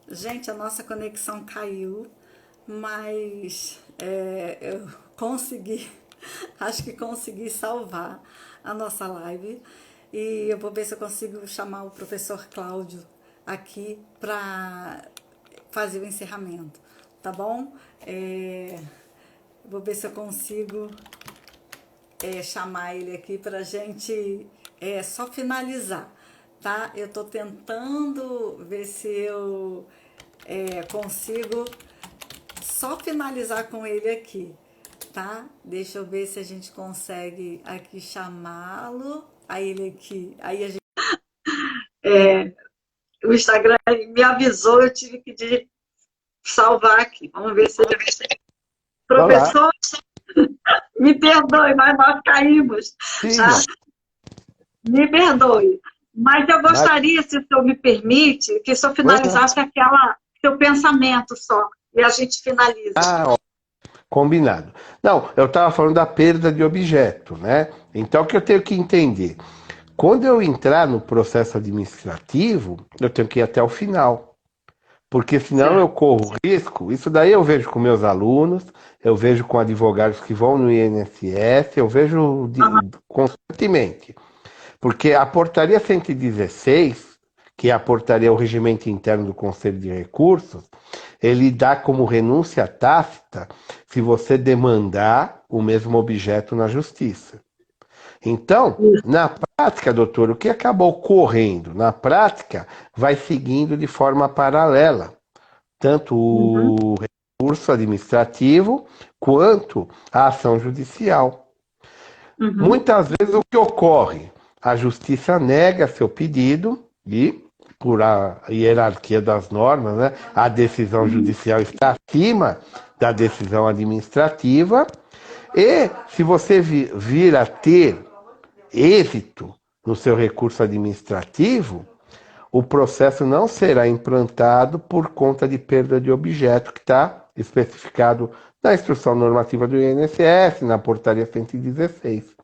Gente, a nossa conexão caiu, mas eu consegui, acho que consegui salvar a nossa live. E eu vou ver se eu consigo chamar o professor Cláudio aqui para fazer o encerramento, tá bom? Vou ver se eu consigo chamar ele aqui para a gente só finalizar, tá? Eu tô tentando ver se eu consigo só finalizar com ele aqui, tá? Deixa eu ver se a gente consegue aqui chamá-lo. Aí ele aqui, aí a gente... O Instagram me avisou, eu tive que salvar aqui. Vamos ver se... Olá, Professor, me perdoe, mas nós caímos, tá? Silvia, Me perdoe. Mas eu mas, gostaria, se o senhor me permite, que o senhor pois não. finalizasse seu pensamento só. E a gente finaliza. Ó, combinado. Não, eu estava falando da perda de objeto, né? Então, o que eu tenho que entender? Quando eu entrar no processo administrativo, eu tenho que ir até o final. Porque senão eu Certo. corro risco. Isso daí eu vejo com meus alunos, eu vejo com advogados que vão no INSS, eu vejo constantemente. Porque a portaria 116, que é a portaria, o regimento interno do Conselho de Recursos, ele dá como renúncia tácita se você demandar o mesmo objeto na justiça. Então, na prática, doutor, o que acaba ocorrendo? Na prática, vai seguindo de forma paralela, tanto Uhum, o recurso administrativo quanto a ação judicial. uhum, Muitas vezes o que ocorre? A justiça nega seu pedido e, por a hierarquia das normas, né, a decisão uhum, judicial está acima da decisão administrativa. E se você vir a ter êxito no seu recurso administrativo, o processo não será implantado por conta de perda de objeto, que está especificado na instrução normativa do INSS, na portaria 116.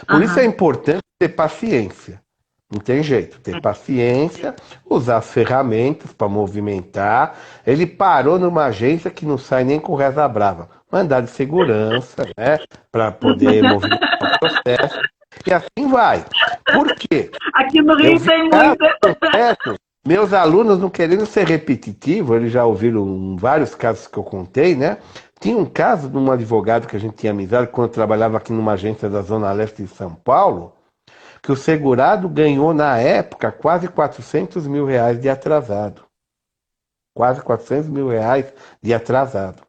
Por isso é aham. importante ter paciência. Não tem jeito, ter paciência, usar as ferramentas para movimentar. Ele parou numa agência que não sai nem com reza brava. Mandar de segurança, né? Para poder movimentar o processo. E assim vai. Por quê? Aqui no Eu Rio vi tem casos, muito. processos, meus alunos não querendo ser repetitivo, eles já ouviram vários casos que eu contei, né? Tinha um caso de um advogado que a gente tinha amizade quando eu trabalhava aqui numa agência da Zona Leste de São Paulo, que o segurado ganhou na época quase 400 mil reais de atrasado. Quase 400 mil reais de atrasado.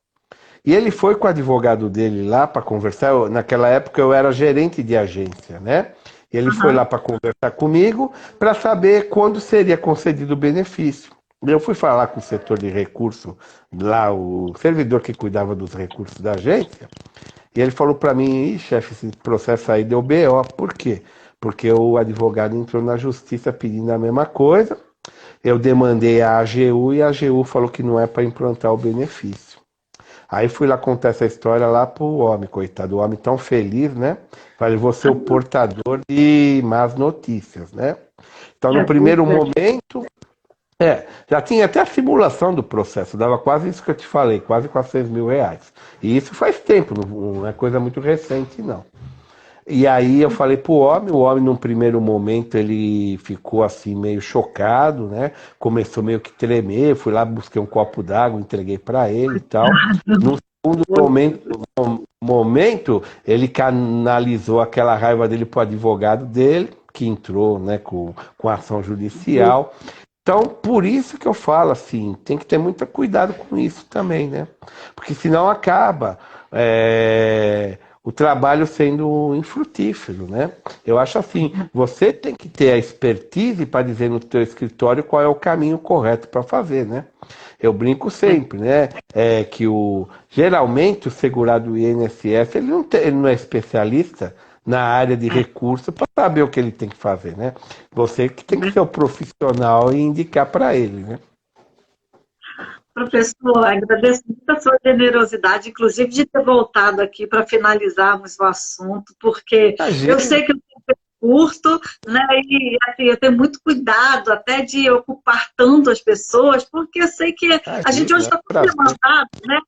E ele foi com o advogado dele lá para conversar. Naquela época eu era gerente de agência, né? Ele foi lá Aham, para conversar comigo para saber quando seria concedido o benefício. Eu fui falar com o setor de recurso, lá o servidor que cuidava dos recursos da agência, e ele falou para mim: Ih, chefe, esse processo aí deu BO. Por quê? Porque o advogado entrou na justiça pedindo a mesma coisa. Eu demandei a AGU e a AGU falou que não é para implantar o benefício. Aí fui lá contar essa história lá pro homem, coitado, o homem tão feliz, né? Falei, vou ser o portador de más notícias, né? Então, no primeiro puxa. momento, já tinha até a simulação do processo, dava quase isso que eu te falei, quase 400 mil reais. E isso faz tempo, não é coisa muito recente, não. E aí eu falei pro homem, o homem num primeiro momento ele ficou assim meio chocado, né? Começou meio que tremer, fui lá, busquei um copo d'água, entreguei para ele e tal. No segundo momento, ele canalizou aquela raiva dele pro advogado dele, que entrou, né, com a ação judicial. Então, por isso que eu falo assim, tem que ter muito cuidado com isso também, né? Porque senão acaba o trabalho sendo infrutífero, né? Eu acho assim, você tem que ter a expertise para dizer no teu escritório qual é o caminho correto para fazer, né? Eu brinco sempre, né? Que geralmente o segurado do INSS ele não é especialista na área de recurso para saber o que ele tem que fazer, né? Você que tem que ser o profissional e indicar para ele, né? Professor, agradeço muito a sua generosidade, inclusive de ter voltado aqui para finalizarmos o assunto, porque eu Imagina. sei que o tempo é curto, né? E assim, eu tenho muito cuidado até de ocupar tanto as pessoas, porque eu sei que a gente hoje Imagina, é está um tão prazer. demandado, né?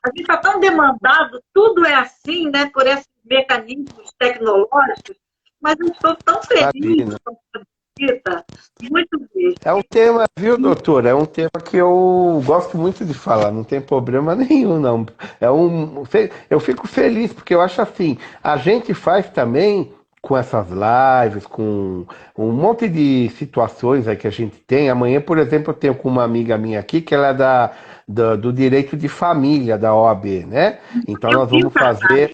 A gente está tão demandado, tudo é assim, né? Por esses mecanismos tecnológicos, mas eu estou tão feliz Imagina. com essa visita, muito mesmo. É um tema, viu, doutor? É um tema que eu gosto muito de falar, não tem problema nenhum, não. Eu fico feliz, porque eu acho assim, a gente faz também com essas lives, com um monte de situações aí que a gente tem. Amanhã, por exemplo, eu tenho com uma amiga minha aqui, que ela é do direito de família da OAB, né? Então Eu nós vi o vamos cartaz. fazer.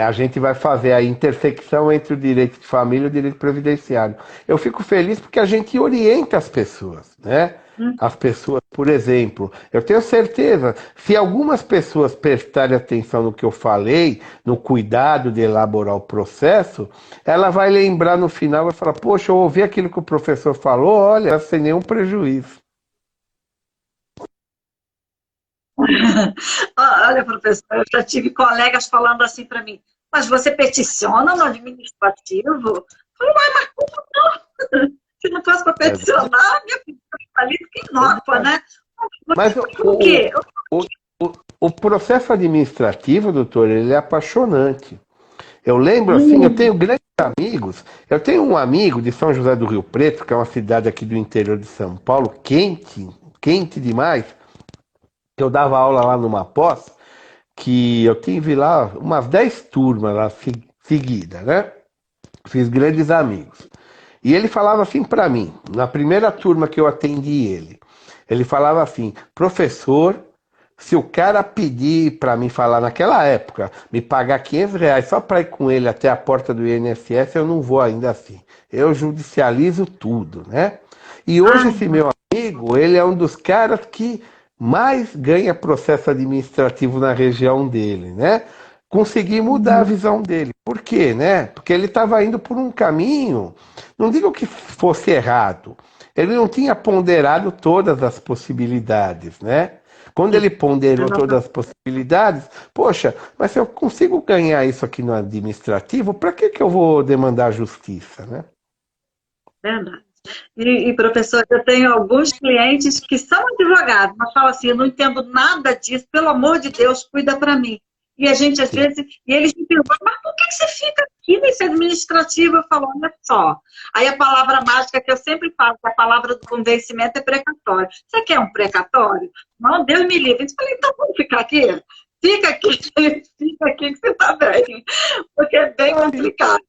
A gente vai fazer a intersecção entre o direito de família e o direito previdenciário. Eu fico feliz porque a gente orienta as pessoas, né? As pessoas, por exemplo, eu tenho certeza, se algumas pessoas prestarem atenção no que eu falei, no cuidado de elaborar o processo, ela vai lembrar no final, vai falar, poxa, eu ouvi aquilo que o professor falou, olha, sem nenhum prejuízo. Olha, professor, eu já tive colegas falando assim para mim, mas você peticiona no administrativo? Eu falei, uai, mas como não? Se não fosse para É peticionar, minha filha ali fica inócua, verdade. né? Mas Você faz o quê? o, o, o processo administrativo, doutor, ele é apaixonante. Eu lembro assim, eu tenho Hum, grandes amigos. Eu tenho um amigo de São José do Rio Preto, que é uma cidade aqui do interior de São Paulo, quente, quente demais. Eu dava aula lá numa pós, que eu tive lá umas 10 turmas lá seguidas, né? Fiz grandes amigos. E ele falava assim para mim, na primeira turma que eu atendi ele falava assim, professor, se o cara pedir para mim falar naquela época, me pagar R$ 500 só para ir com ele até a porta do INSS, eu não vou ainda assim. Eu judicializo tudo, né? E hoje ai, esse meu amigo, ele é um dos caras que mais ganha processo administrativo na região dele, né? Consegui mudar a visão dele. Por quê, né? Porque ele estava indo por um caminho, não digo que fosse errado, ele não tinha ponderado todas as possibilidades, né? Quando ele ponderou todas as possibilidades, poxa, mas se eu consigo ganhar isso aqui no administrativo, para que eu vou demandar a justiça, né? verdade. Professor, eu tenho alguns clientes que são advogados, mas falam assim, eu não entendo nada disso, pelo amor de Deus, cuida para mim. E a gente, às Sim. vezes, e eles me perguntam, mas por que você fica aqui nesse administrativo? Eu falo, olha só. Aí a palavra mágica que eu sempre falo, a palavra do convencimento é precatório. Você quer um precatório? Não, Deus me livre. Eu falei, então vamos ficar aqui? Fica aqui, fica aqui que você está bem. Porque é bem complicado.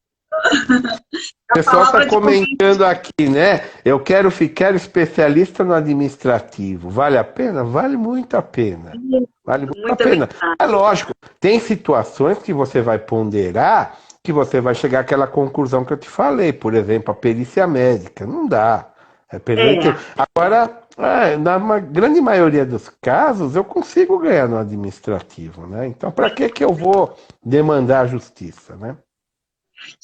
O A pessoal está palavra de comentando aqui, né? Eu quero ficar especialista no administrativo. Vale a pena? Vale muito a pena. convencimento, Vale muito a muito bem. pena. É lógico, tem situações que você vai ponderar que você vai chegar àquela conclusão que eu te falei. Por exemplo, a perícia médica. Não dá. É perder tempo. É. Agora, grande maioria dos casos, eu consigo ganhar no administrativo, né? Então, para que eu vou demandar a justiça, né?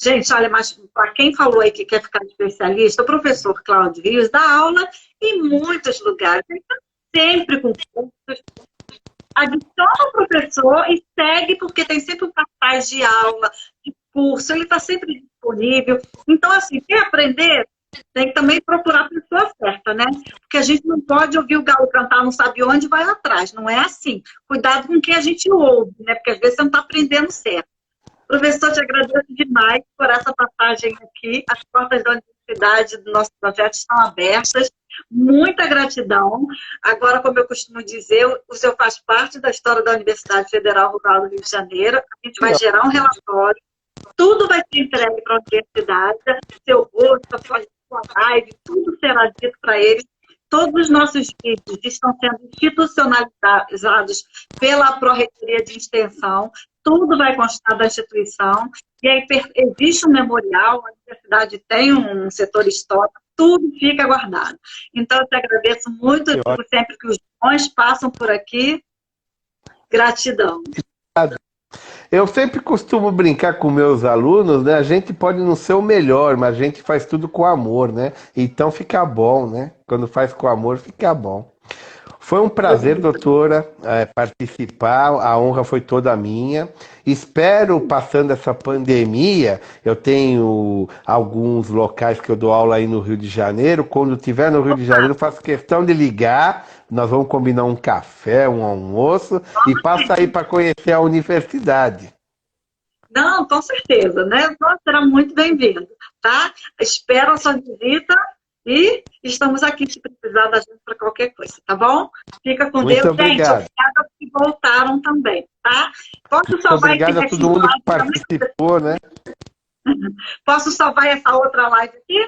Gente, olha, mas para quem falou aí que quer ficar especialista, o professor Cláudio Rios dá aula em muitos lugares. Ele está sempre com cursos. Adiciona o professor e segue, porque tem sempre um cartaz de aula, de curso, ele está sempre disponível. Então, assim, quer aprender? Tem que também procurar a pessoa certa, né? Porque a gente não pode ouvir o galo cantar, não sabe onde, vai atrás. Não é assim. Cuidado com quem a gente ouve, né? Porque às vezes você não está aprendendo certo. Professor, te agradeço demais por essa passagem aqui. As portas da universidade do nosso projeto estão abertas. Muita gratidão. Agora, como eu costumo dizer, o senhor faz parte da história da Universidade Federal Rural do Rio de Janeiro. A gente vai gerar um relatório. Tudo vai ser entregue para a universidade. Seu rosto, sua live, tudo será dito para eles. Todos os nossos vídeos estão sendo institucionalizados pela Pró-Reitoria de Extensão. Tudo vai constar da instituição. E aí existe um memorial, a universidade tem um setor histórico, tudo fica guardado. Então, eu te agradeço muito, eu digo sempre que os bons passam por aqui. Gratidão. Eu sempre costumo brincar com meus alunos, né? A gente pode não ser o melhor, mas a gente faz tudo com amor, né? Então fica bom, né? Quando faz com amor, fica bom. Foi um prazer, doutora, participar. A honra foi toda minha. Espero, passando essa pandemia, eu tenho alguns locais que eu dou aula aí no Rio de Janeiro. Quando estiver no Rio de Janeiro, eu faço questão de ligar. Nós vamos combinar um café, um almoço e passa aí para conhecer a universidade. Não, com certeza, né? Você será muito bem-vindo, tá? Espero a sua visita e estamos aqui se precisar da gente para qualquer coisa, tá bom? Fica com Muito Deus. Gente, obrigado. obrigada que voltaram também, tá? Posso Muito salvar esse obrigado a todo mundo que participou, né? Posso salvar essa outra live aqui?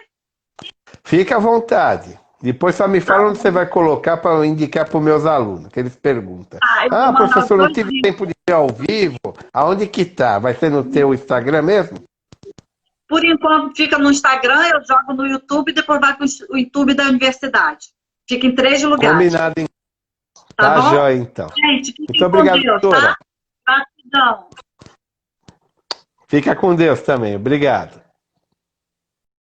Fica à vontade. Depois só me fala onde você vai colocar para eu indicar para os meus alunos, que eles perguntam. Eu vou Ah, mandar professor, não os tive dois tempo de ver ao vivo. Aonde que tá? Vai ser no teu Instagram mesmo? Por enquanto fica no Instagram, eu jogo no YouTube e depois vai para o YouTube da universidade. Fica em 3 lugares. Combinado, hein? Tá Tá bom? jóia, então. Gente, fiquem Muito com obrigado, Deus, doutora. tá? Gratidão. Fica com Deus também. Obrigado.